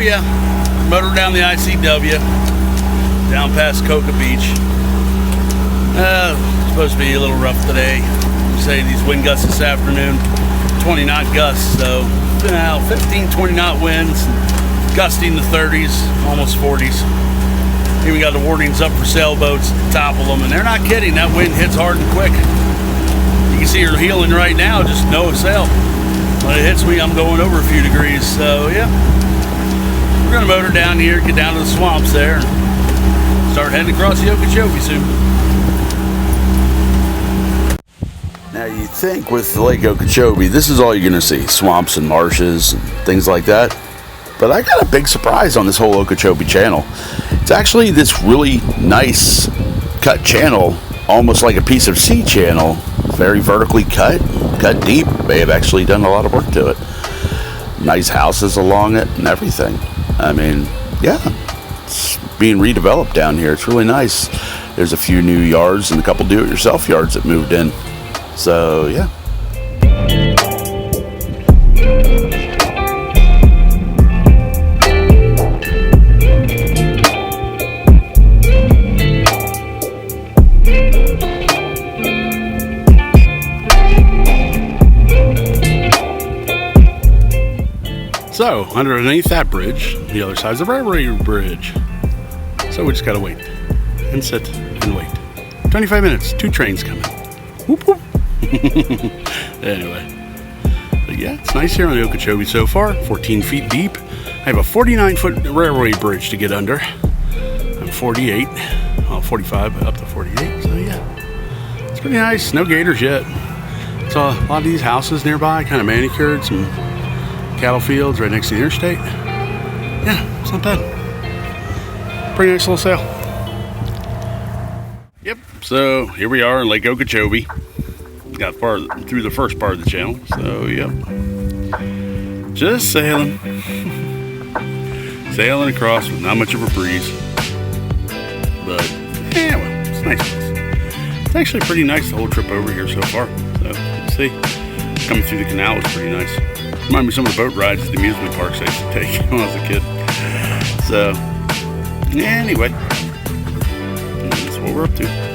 yeah, motor down the ICW, down past Cocoa Beach. Supposed to be a little rough today. Say these wind gusts this afternoon, 20 knot gusts, so 15, 20 knot winds, gusting the 30s, almost 40s. Even got the warnings up for sailboats to topple them, and they're not kidding. That wind hits hard and quick. You can see her heeling right now, just no sail. When it hits me, I'm going over a few degrees, so yeah. We're gonna motor down here, get down to the swamps there, and start heading across the Ochachobee soon. Now you'd think with Lake Ochachobee, this is all you're gonna see, swamps and marshes and things like that. But I got a big surprise on this whole Ochachobee channel. It's actually this really nice cut channel, almost like a piece of sea channel. Very vertically cut deep. They have actually done a lot of work to it. Nice houses along it and everything. I mean, yeah, it's being redeveloped down here. It's really nice. There's a few new yards and a couple do-it-yourself yards that moved in. So, yeah. So, underneath that bridge, the other side's the railway bridge. So we just gotta wait and sit and wait. 25 minutes, 2 trains coming. Whoop whoop. Anyway, but yeah, it's nice here on the Ochachobee so far. 14 feet deep. I have a 49-foot railway bridge to get under. I'm 48, well 45, but up to 48. So yeah, it's pretty nice. No gators yet. So a lot of these houses nearby, kind of manicured, some cattle fields right next to the interstate. Yeah, it's not bad. Pretty nice little sail. Yep, so here we are in Lake Ochachobee. Got far through the first part of the channel, so yep. Just sailing. Sailing across with not much of a breeze. But, yeah, well, it's nice. It's actually pretty nice the whole trip over here so far. So, let's see. Coming through the canal was pretty nice. Remind me of some of the boat rides at the amusement parks I used to take when I was a kid. So, anyway, that's what we're up to.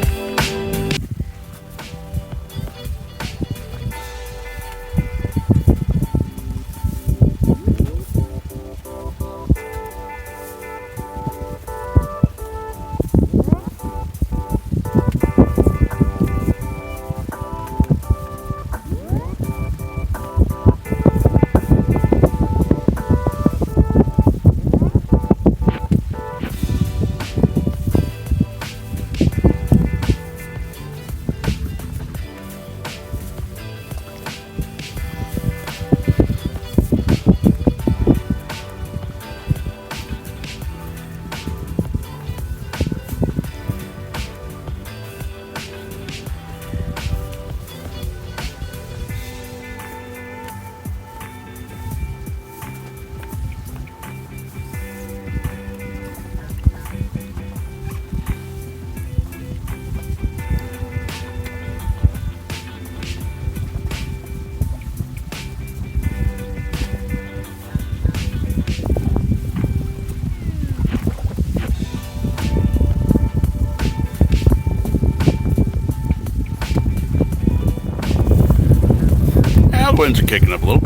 The winds are kicking up a little.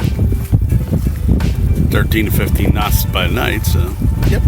13 to 15 knots by night, so yep.